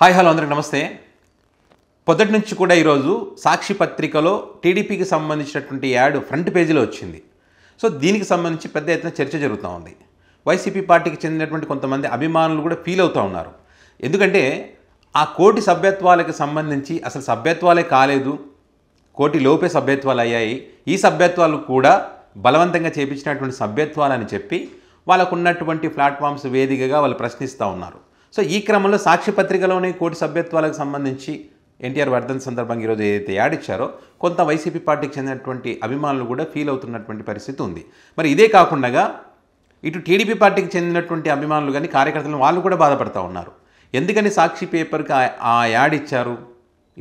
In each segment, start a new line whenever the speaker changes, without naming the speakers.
Hi hello అందరికీ నమస్తే. పొద్దుటి నుంచి కూడా ఈరోజు సాక్షి పత్రికలో టీడీపీకి సంబంధించినటువంటి యాడ్ ఫ్రంట్ పేజీలో వచ్చింది. సో దీనికి సంబంధించి పెద్ద ఎత్తున చర్చ జరుగుతూ ఉంది. వైసీపీ పార్టీకి చెందినటువంటి కొంతమంది అభిమానులు కూడా ఫీల్ అవుతూ ఉన్నారు. ఎందుకంటే ఆ కోటి సభ్యత్వాలకు సంబంధించి అసలు సభ్యత్వాలే కాలేదు, కోటి లోపే సభ్యత్వాలు అయ్యాయి, ఈ సభ్యత్వాలు కూడా బలవంతంగా చేపించినటువంటి సభ్యత్వాలని చెప్పి వాళ్ళకు ఉన్నటువంటి ప్లాట్ఫామ్స్ వేదికగా వాళ్ళు ప్రశ్నిస్తూ ఉన్నారు. సో ఈ క్రమంలో సాక్షి పత్రికలోనే కోటి సభ్యత్వాలకు సంబంధించి ఎన్టీఆర్ వర్ధన్ సందర్భంగా ఈరోజు ఏదైతే యాడ్ ఇచ్చారో కొంత వైసీపీ పార్టీకి చెందినటువంటి అభిమానులు కూడా ఫీల్ అవుతున్నటువంటి పరిస్థితి ఉంది. మరి ఇదే కాకుండా ఇటు టీడీపీ పార్టీకి చెందినటువంటి అభిమానులు కానీ కార్యకర్తలు వాళ్ళు కూడా బాధపడుతూ ఉన్నారు. ఎందుకని సాక్షి పేపర్కి ఆ యాడ్ ఇచ్చారు,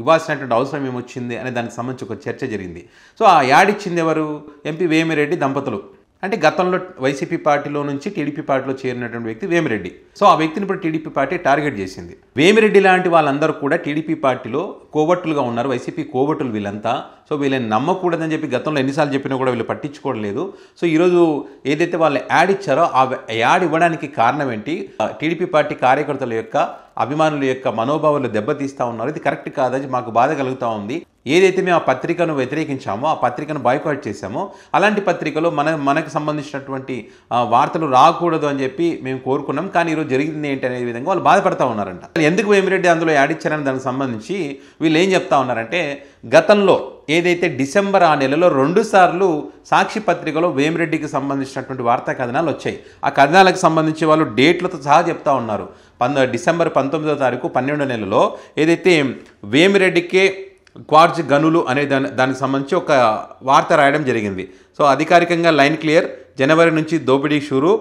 ఇవ్వాల్సినటువంటి అవసరం ఏమొచ్చింది అనే దానికి సంబంధించి ఒక చర్చ జరిగింది. సో ఆ యాడ్ ఇచ్చింది ఎవరు? ఎంపీ వేమిరెడ్డి దంపతులు. అంటే గతంలో వైసీపీ పార్టీలో నుంచి టీడీపీ పార్టీలో చేరినటువంటి వ్యక్తి వేమిరెడ్డి. సో ఆ వ్యక్తిని ఇప్పుడు టీడీపీ పార్టీ టార్గెట్ చేసింది. వేమిరెడ్డి లాంటి వాళ్ళందరూ కూడా టీడీపీ పార్టీలో కోవట్టులుగా ఉన్నారు, వైసీపీ కోవట్టులు వీళ్ళంతా. సో వీళ్ళని నమ్మకూడదని చెప్పి గతంలో ఎన్నిసార్లు చెప్పినా కూడా వీళ్ళు పట్టించుకోవడం లేదు. సో ఈరోజు ఏదైతే వాళ్ళు యాడ్ ఇచ్చారో ఆ యాడ్ ఇవ్వడానికి కారణం ఏంటి? టీడీపీ పార్టీ కార్యకర్తల యొక్క అభిమానుల యొక్క మనోభావాలు దెబ్బతీస్తూ ఉన్నారు. ఇది కరెక్ట్ కాదని మాకు బాధ కలుగుతూ ఉంది. ఏదైతే మేము ఆ పత్రికను వ్యతిరేకించామో, ఆ పత్రికను బాయ్కాట్ చేశామో, అలాంటి పత్రికలో మనకు సంబంధించినటువంటి వార్తలు రాకూడదు అని చెప్పి మేము కోరుకున్నాం. కానీ ఈరోజు జరిగింది ఏంటి అనే విధంగా వాళ్ళు బాధపడతా ఉన్నారంట. ఎందుకు వేమిరెడ్డి అందులో యాడ్ ఇచ్చారని దానికి సంబంధించి వీళ్ళు ఏం చెప్తా ఉన్నారంటే, గతంలో ఏదైతే డిసెంబర్ ఆ నెలలో 2 సార్లు సాక్షి పత్రికలో వేమిరెడ్డికి సంబంధించినటువంటి వార్తా కథనాలు వచ్చాయి. ఆ కథనాలకు సంబంధించి వాళ్ళు డేట్లతో సహా చెప్తా ఉన్నారు. డిసెంబర్ 19వ తారీఖు 12వ నెలలో ఏదైతే వేమిరెడ్డికే క్వార్జ్ గనులు అనే దానికి సంబంధించి ఒక వార్త రాయడం జరిగింది. సో అధికారికంగా లైన్ క్లియర్, జనవరి నుంచి దోపిడీ షురు,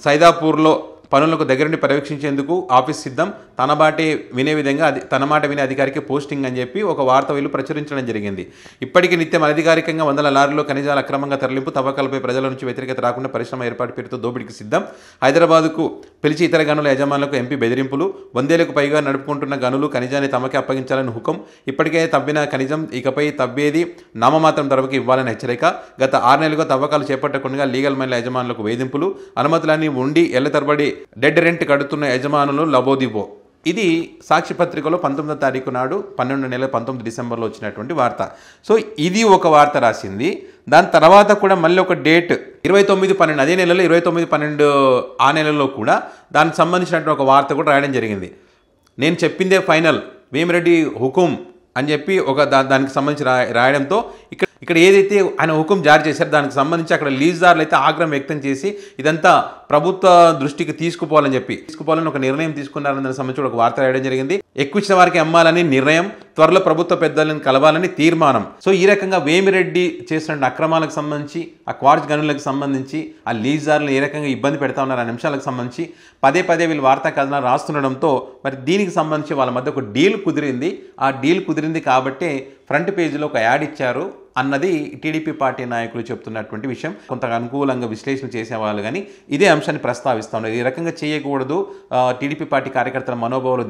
సైదాపూర్లో పనులకు దగ్గరుండి పర్యవేక్షించేందుకు ఆఫీస్ సిద్ధం, తన మాట వినే అధికారికి పోస్టింగ్ అని చెప్పి ఒక వార్త వీళ్ళు ప్రచురించడం జరిగింది. ఇప్పటికీ నిత్యం అనధికారికంగా 100 లారీలో ఖనిజాల అక్రమంగా తరలింపు, తవ్వకాలపై ప్రజల నుంచి వ్యతిరేకత రాకుండా పరిశ్రమ ఏర్పాటు పేరుతో దోపిడీకి సిద్ధం, హైదరాబాద్కు పిలిచి ఇతర గనుల యజమానులకు ఎంపీ బెదిరింపులు, 100 ఏళ్లకు పైగా నడుపుకుంటున్న గనులు ఖనిజాన్ని తమకే అప్పగించాలని హుకం, ఇప్పటికే తవ్విన ఖనిజం ఇకపై తవ్వేది నామమాత్రం ధరకు ఇవ్వాలని హెచ్చరిక, గత 6 నెలలుగా తవ్వకాలు చేపట్టకుండా లీగల్ మైన్ల యజమానులకు వేధింపులు, అనుమతులన్నీ ఉండి ఏళ్ల తరబడి డెడ్ రెంట్ కడుతున్న యజమానులు లబోదిబో. ఇది సాక్షి పత్రికలో 19వ తారీఖు నాడు 12వ నెల 19 డిసెంబర్లో వచ్చినటువంటి వార్త. సో ఇది ఒక వార్త రాసింది. దాని తర్వాత కూడా మళ్ళీ ఒక డేట్ 29/12, అదే నెలలో 29/12 ఆ నెలలో కూడా దానికి సంబంధించినటువంటి ఒక వార్త కూడా రాయడం జరిగింది. నేను చెప్పిందే ఫైనల్, వేమిరెడ్డి హుకుం అని చెప్పి ఒక దానికి సంబంధించి రాయడంతో ఇక్కడ ఏదైతే ఆయన హుకుం జారీ చేశారో దానికి సంబంధించి అక్కడ లీజుదారులు అయితే ఆగ్రహం వ్యక్తం చేసి ఇదంతా ప్రభుత్వ దృష్టికి తీసుకుపోవాలని ఒక నిర్ణయం తీసుకున్నారని దానికి సంబంధించి ఒక వార్త రాయడం జరిగింది. ఎక్కువ ఇచ్చిన వారికి అమ్మాలని నిర్ణయం, త్వరలో ప్రభుత్వ పెద్దలను కలవాలని తీర్మానం. సో ఈ రకంగా వేమిరెడ్డి చేసిన అక్రమాలకు సంబంధించి, ఆ క్వార్జ్ గనులకు సంబంధించి, ఆ లీజుదారులను ఏ రకంగా ఇబ్బంది పెడతా ఉన్నారు అనే అంశాలకు సంబంధించి పదే వీళ్ళు వార్తా కథనాలు రాస్తుండడంతో మరి దీనికి సంబంధించి వాళ్ళ మధ్య ఒక డీల్ కుదిరింది. ఆ డీల్ కుదిరింది కాబట్టే ఫ్రంట్ పేజీలో ఒక యాడ్ ఇచ్చారు అన్నది టీడీపీ పార్టీ నాయకులు చెప్తున్నటువంటి విషయం. కొంత అనుకూలంగా విశ్లేషణ చేసేవాళ్ళు కానీ ఇదే అంశాన్ని ప్రస్తావిస్తూ ఉన్నారు. ఈ రకంగా చేయకూడదు, టీడీపీ పార్టీ కార్యకర్తల మనోభావాలు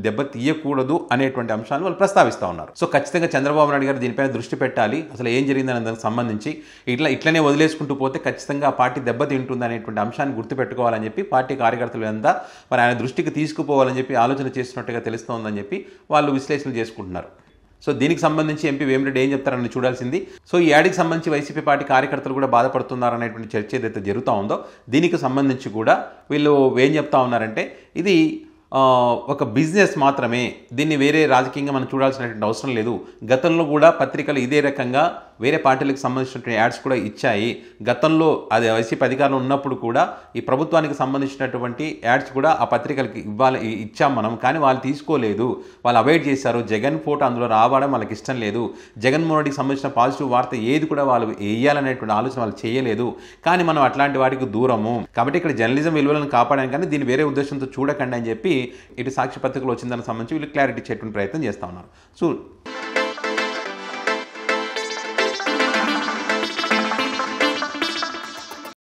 దెబ్బతీయకూడదు అనేటువంటి అంశాలను వాళ్ళు ప్రస్తావిస్తూ ఉన్నారు. సో ఖచ్చితంగా చంద్రబాబు నాయుడు గారు దీనిపైన దృష్టి పెట్టాలి. అసలు ఏం జరిగిందనే దానికి సంబంధించి ఇట్లనే వదిలేసుకుంటూ పోతే ఖచ్చితంగా ఆ పార్టీ దెబ్బతింటుంది అనేటువంటి అంశాన్ని గుర్తుపెట్టుకోవాలని చెప్పి పార్టీ కార్యకర్తలు అంతా మరి ఆయన దృష్టికి తీసుకుపోవాలని చెప్పి ఆలోచన చేస్తున్నట్టుగా తెలుస్తోందని చెప్పి వాళ్ళు విశ్లేషణ చేసుకుంటున్నారు. సో దీనికి సంబంధించి ఎంపీ వేమిరెడ్డి ఏం చెప్తారని చూడాల్సింది. సో ఈ యాడ్కి సంబంధించి వైసీపీ పార్టీ కార్యకర్తలు కూడా బాధపడుతున్నారనేటువంటి చర్చ ఏదైతే జరుగుతూ ఉందో దీనికి సంబంధించి కూడా వీళ్ళు ఏం చెప్తా ఉన్నారంటే, ఇది ఒక బిజినెస్ మాత్రమే, దీన్ని వేరే రాజకీయంగా మనం చూడాల్సినటువంటి అవసరం లేదు. గతంలో కూడా పత్రికలు ఇదే రకంగా వేరే పార్టీలకు సంబంధించినటువంటి యాడ్స్ కూడా ఇచ్చాయి. గతంలో అది వైసీపీ అధికారంలో ఉన్నప్పుడు కూడా ఈ ప్రభుత్వానికి సంబంధించినటువంటి యాడ్స్ కూడా ఆ పత్రికలకి ఇచ్చాం మనం, కానీ వాళ్ళు తీసుకోలేదు, వాళ్ళు అవాయిడ్ చేశారు. జగన్ ఫోటో అందులో రావడం వాళ్ళకి ఇష్టం లేదు, జగన్మోహన్ రెడ్డికి సంబంధించిన పాజిటివ్ వార్త ఏది కూడా వాళ్ళు వేయాలనేటువంటి ఆలోచన వాళ్ళు చేయలేదు. కానీ మనం అట్లాంటి వాటికి దూరము కాబట్టి ఇక్కడ జర్నలిజం విలువలను కాపాడడానికి కానీ దీన్ని వేరే ఉద్దేశంతో చూడకండి అని చెప్పి ఇటు సాక్షి పత్రికలో వచ్చిన దానికి సంబంధించి వీళ్ళు క్లారిటీ ఇచ్చేటువంటి ప్రయత్నం చేస్తూ ఉన్నారు. సో